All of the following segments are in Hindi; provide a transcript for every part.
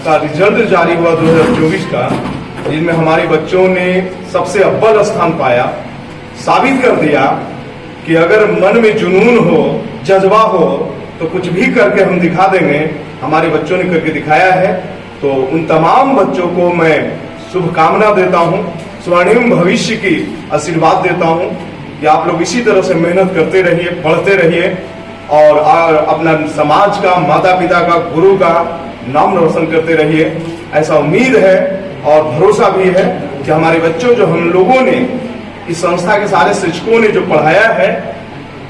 का रिजल्ट जारी हुआ 2024 का, जिनमें हमारे बच्चों ने सबसे अव्वल स्थान पाया, साबित कर दिया कि अगर मन में जुनून हो, जज्बा हो, तो कुछ भी करके हम दिखा देंगे। हमारे बच्चों ने करके दिखाया है। तो उन तमाम बच्चों को मैं शुभकामना देता हूं, स्वर्णिम भविष्य की आशीर्वाद देता हूं कि आप लोग इसी तरह से मेहनत करते रहिए, पढ़ते रहिए और अपना समाज का, माता पिता का, गुरु का नाम रोशन करते रहिए। ऐसा उम्मीद है और भरोसा भी है कि हमारे बच्चों, जो हम लोगों ने, इस संस्था के सारे शिक्षकों ने जो पढ़ाया है,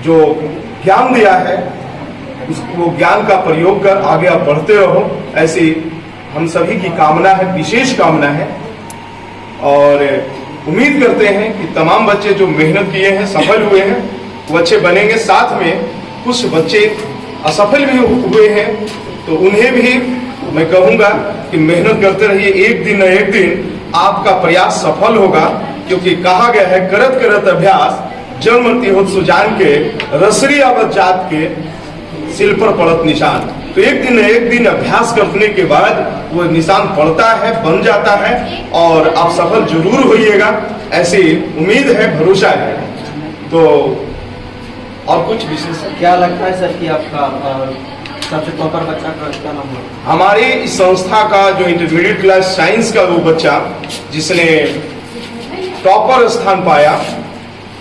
जो ज्ञान दिया है, वो ज्ञान का प्रयोग कर आगे आप बढ़ते रहो, ऐसी हम सभी की कामना है, विशेष कामना है। और उम्मीद करते हैं कि तमाम बच्चे जो मेहनत किए हैं, सफल हुए हैं, वो अच्छे बनेंगे। साथ में कुछ बच्चे असफल भी हुए हैं, तो उन्हें भी मैं कहूंगा कि मेहनत करते रहिए, एक दिन न एक दिन आपका प्रयास सफल होगा। क्योंकि कहा गया है, करत करत अभ्यास जन्मति होत सुजान के, रसरी आवत जात के सिल पर पड़त निशान। तो एक दिन न एक दिन अभ्यास करने के बाद वो निशान पड़ता है, बन जाता है और आप सफल जरूर होइएगा, ऐसी उम्मीद है, भरोसा है। तो और कुछ विशेष क्या लगता है सर कि आपका सबसे टॉपर बच्चा का क्या नाम है? हमारी इस संस्था का जो इंटरमीडिएट क्लास साइंस का वो बच्चा जिसने टॉपर स्थान पाया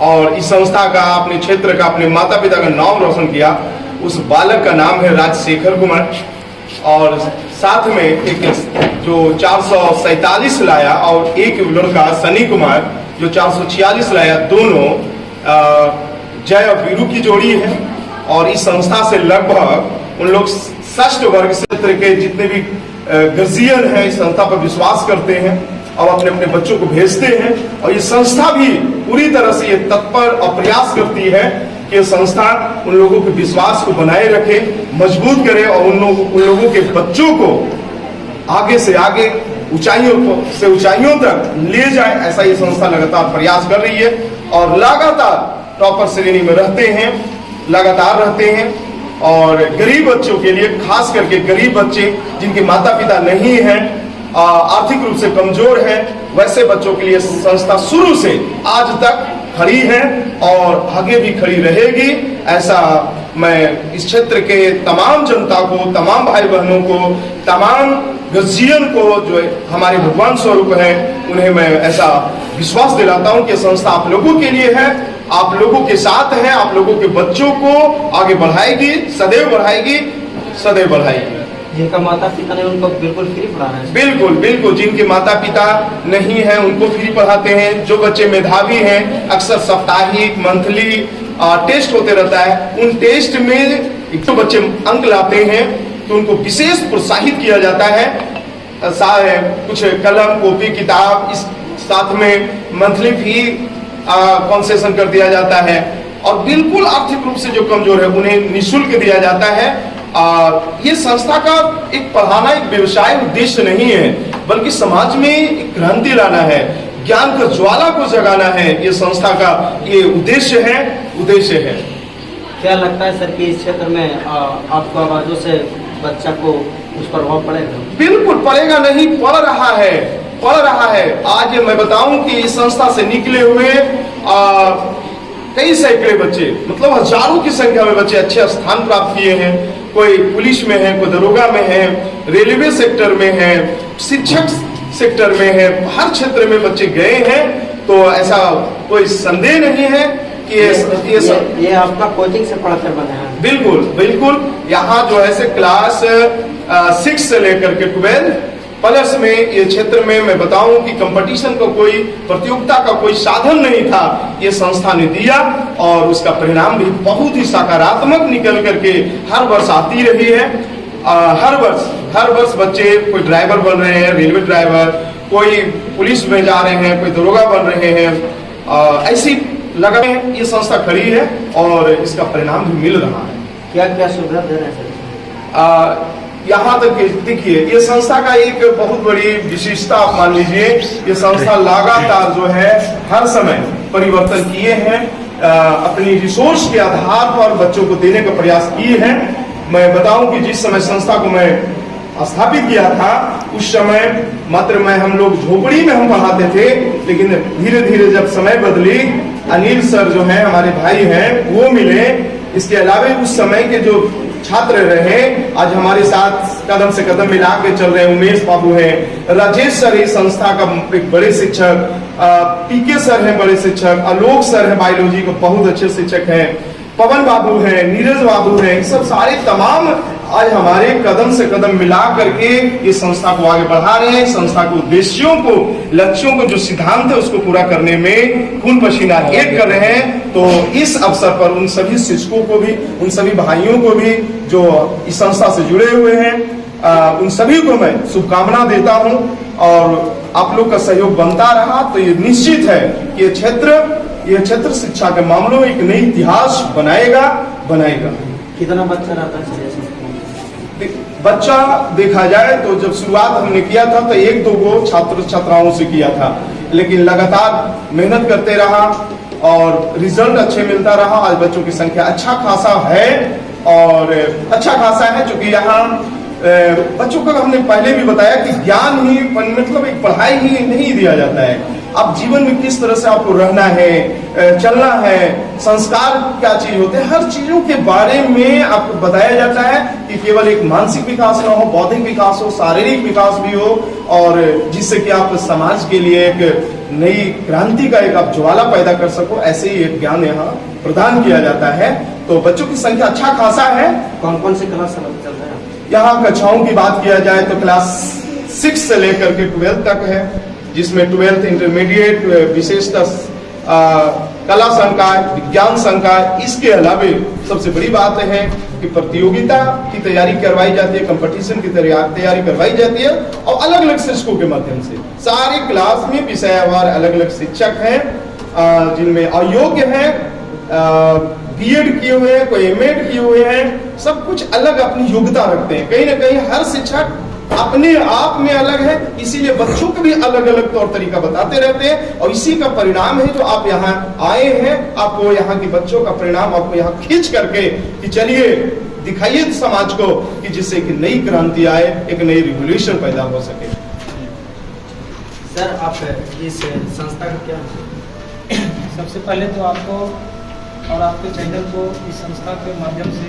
और इस संस्था का, अपने क्षेत्र का, अपने माता पिता का नाम रोशन किया, उस बालक का नाम है राजशेखर कुमार। और साथ में एक जो 447 लाया और एक लड़का सनी कुमार जो 446 लाया, दोनों जय और वीरू की जोड़ी है। और इस संस्था से लगभग उन लोग षष्ठ वर्ग क्षेत्र के जितने भी गर्जियन हैं इस संस्था पर विश्वास करते हैं और अपने अपने बच्चों को भेजते हैं। और ये संस्था भी पूरी तरह से ये तत्पर और प्रयास करती है कि संस्था उन लोगों के विश्वास को बनाए रखे, मजबूत करे और उन लोगों के बच्चों को आगे से आगे, ऊंचाइयों से ऊंचाइयों तक ले जाए। ऐसा ये संस्था लगातार प्रयास कर रही है और लगातार टॉपर श्रेणी में रहते हैं, लगातार रहते हैं। और गरीब बच्चों के लिए, खास करके गरीब बच्चे जिनके माता पिता नहीं हैं, आर्थिक रूप से कमजोर हैं, वैसे बच्चों के लिए संस्था शुरू से आज तक खड़ी है और आगे भी खड़ी रहेगी। ऐसा मैं इस क्षेत्र के तमाम जनता को, तमाम भाई बहनों को, तमाम गर्जियन को, जो हमारे भगवान स्वरूप हैं, उन्हें मैं ऐसा विश्वास दिलाता हूं कि संस्था आप लोगों के लिए है, आप लोगों के साथ है, आप लोगों के बच्चों को आगे बढ़ाएगी, सदैव बढ़ाएगी, सदैव बढ़ाएगी। जिनका माता पिता नहीं उनको बिल्कुल फ्री पढ़ाना है? बिल्कुल बिल्कुल, जिनके माता पिता नहीं हैं उनको फ्री पढ़ाते हैं। जो बच्चे मेधावी हैं, अक्सर साप्ताहिक, मंथली टेस्ट होते रहता है, उन टेस्ट में जो बच्चे अंक लाते हैं तो उनको विशेष प्रोत्साहित किया जाता है। कुछ कलम, कॉपी, किताब, इस साथ में मंथली फी कंसेशन कर दिया जाता है। और बिल्कुल आर्थिक रूप से जो कमजोर है उन्हें निःशुल्क दिया जाता है। ये संस्था का एक पढ़ाना, एक व्यवसाय उद्देश्य नहीं है, बल्कि समाज में एक क्रांति लाना है, ज्ञान का ज्वाला को जगाना है। ये संस्था का ये उद्देश्य है। क्या लगता है सर कि इस क्षेत्र में आपको आवाजों से बच्चा को उस पर प्रभाव पड़ेगा? बिल्कुल पड़ेगा, नहीं पड़ रहा है। आज मैं बताऊं कि इस संस्था से निकले हुए कई सैकड़े बच्चे, मतलब हजारों की संख्या में बच्चे अच्छे स्थान प्राप्त किए हैं। कोई पुलिस में है, कोई दरोगा में है, रेलवे सेक्टर में है, शिक्षक सेक्टर में है, हर क्षेत्र में बच्चे गए हैं। तो ऐसा कोई संदेह नहीं है कि ये आपका कोचिंग से पढ़कर बना है? बिल्कुल। यहाँ जो है से क्लास 6 से लेकर के 12 प्लस में ये क्षेत्र में मैं बताऊं कि कंपटीशन का कोई, प्रतियोगिता का कोई साधन नहीं था, ये संस्था ने दिया और उसका परिणाम भी बहुत ही सकारात्मक निकल करके हर वर्ष आती रही है। हर वर्ष बच्चे, कोई ड्राइवर बन रहे हैं, रेलवे ड्राइवर, कोई पुलिस में जा रहे हैं, कोई दरोगा बन रहे हैं। ऐसी लगा ये संस्था खड़ी है और इसका परिणाम भी मिल रहा है। क्या सुविधा दे रहे हैं सर? यहाँ तक देखिए, ये संस्था का एक बहुत बड़ी विशेषता आप मान लीजिए, ये संस्था लगातार जो है हर समय परिवर्तन किए हैं, अपनी रिसोर्स के आधार पर बच्चों को देने का प्रयास किए हैं। मैं बताऊं कि जिस समय संस्था को मैं स्थापित किया था, उस समय मात्र हम लोग झोपड़ी में हम पढ़ाते थे, लेकिन धीरे धीरे जब समय बदली, अनिल सर जो हैं हमारे भाई हैं वो मिले। इसके अलावा उस समय के जो छात्र रहे आज हमारे साथ कदम से कदम मिला के चल रहे हैं। उमेश बाबू हैं, राजेश सर इस संस्था का एक बड़े शिक्षक, पीके सर हैं बड़े शिक्षक, आलोक सर हैं बायोलॉजी को बहुत अच्छे शिक्षक हैं, पवन बाबू हैं, नीरज बाबू हैं, सब सारे तमाम आज हमारे कदम से कदम मिला करके इस संस्था को आगे बढ़ा रहे हैं। संस्था के उद्देश्यों को, लक्ष्यों को, जो सिद्धांत है उसको पूरा करने में खून पसीना एक कर रहे हैं। तो इस अवसर पर उन सभी शिक्षकों को भी, उन सभी भाइयों को भी जो इस संस्था से जुड़े हुए हैं, उन सभी को मैं शुभकामना देता हूं। और आप लोग का सहयोग बनता रहा तो ये निश्चित है कि ये क्षेत्र शिक्षा के मामलों में एक नई इतिहास बनाएगा। कितना बच्चा रहता है? बच्चा देखा जाए तो जब शुरुआत हमने किया था तो 1-2 गो छात्र छात्राओं से किया था, लेकिन लगातार मेहनत करते रहा और रिजल्ट अच्छे मिलता रहा। आज बच्चों की संख्या अच्छा खासा है और अच्छा खासा है, चूंकि यहाँ बच्चों को हमने पहले भी बताया कि ज्ञान ही मतलब एक पढ़ाई ही नहीं दिया जाता है। आप जीवन में किस तरह से आपको रहना है, चलना है, संस्कार क्या चीज होते हैं, हर चीजों के बारे में आपको बताया जाता है कि केवल एक मानसिक विकास ना हो, बौद्धिक विकास हो, शारीरिक विकास भी हो, और जिससे कि आप समाज के लिए एक नई क्रांति का एक आप ज्वाला पैदा कर सको, ऐसे ही एक ज्ञान यहाँ प्रदान किया जाता है। तो बच्चों की संख्या अच्छा खासा है। कौन कौन से क्लास चल रहे हैं यहाँ? कक्षाओं की बात किया जाए तो क्लास 6 से लेकर के 12 तक है, जिसमें 12th इंटरमीडिएट, विशेषतः कला संकाय, विज्ञान संकाय। इसके अलावे सबसे बड़ी बात है कि प्रतियोगिता की तैयारी करवाई जाती है, कंपटीशन की तैयारी करवाई जाती है, और अलग अलग शिक्षकों के माध्यम से सारे क्लास में विषयवार अलग अलग शिक्षक हैं, जिनमें अयोग्य हैं, बीएड किए हुए हैं, कोई एमएड किए हुए हैं, सब कुछ अलग अपनी योग्यता रखते हैं। कहीं ना कहीं हर शिक्षक अपने आप में अलग है, इसीलिए बच्चों को भी अलग अलग तौर तरीका बताते रहते हैं, और इसी का परिणाम है जो आप यहाँ आए हैं। आपको यहाँ के बच्चों का परिणाम आपको यहाँ खींच करके कि चलिए दिखाइए समाज को कि जिससे एक नई क्रांति आए, एक नई रिवॉल्यूशन पैदा हो सके। सर, आप इस संस्था का क्या? सबसे पहले तो आपको और आपके चैनल को इस संस्था के माध्यम से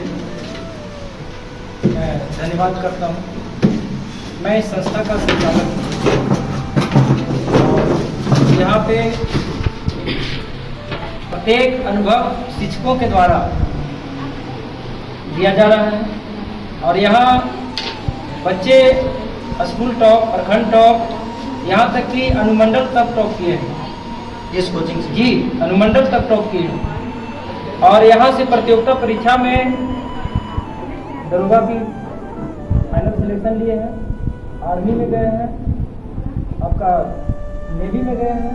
मैं धन्यवाद करता हूँ। मैं इस संस्था का संचालक हूँ। यहाँ पे प्रत्येक अनुभव शिक्षकों के द्वारा दिया जा रहा है, और यहाँ बच्चे स्कूल टॉप, प्रखंड टॉप, यहाँ तक कि अनुमंडल तक टॉप किए हैं। इस कोचिंग से? जी, अनुमंडल तक टॉप किए हैं। और यहाँ से प्रतियोगिता परीक्षा में दरोगा की फाइनल सिलेक्शन लिए हैं, आर्मी में गए हैं, आपका नेवी में गए हैं।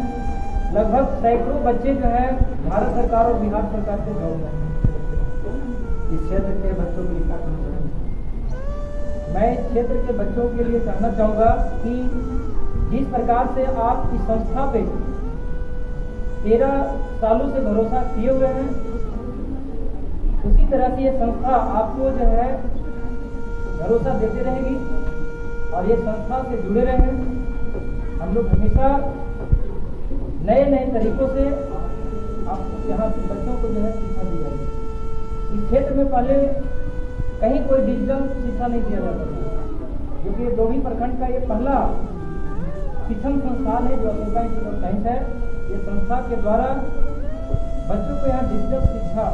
लगभग सैकड़ों बच्चे जो है भारत सरकार और बिहार सरकार के जॉब में इस क्षेत्र के बच्चों के लिए क्या करना चाहूँगा। मैं इस क्षेत्र के बच्चों के लिए कहना चाहूँगा कि जिस प्रकार से आप इस संस्था पे 13 सालों से भरोसा किए हुए हैं, उसी तरह से ये संस्था आपको जो है भरोसा देते रहेगी, और ये संस्था से जुड़े रहें। हम लोग हमेशा नए नए तरीकों से आप यहाँ के बच्चों को जो है शिक्षा दी जाएगी। इस क्षेत्र में पहले कहीं कोई डिजिटल शिक्षा नहीं दिया जाता था, क्योंकि डोभी प्रखंड का ये पहला शिक्षण संस्थान है जो अशोका इंस्टीट्यूट ऑफ साइंस है। ये संस्था के द्वारा बच्चों को यहाँ डिजिटल शिक्षा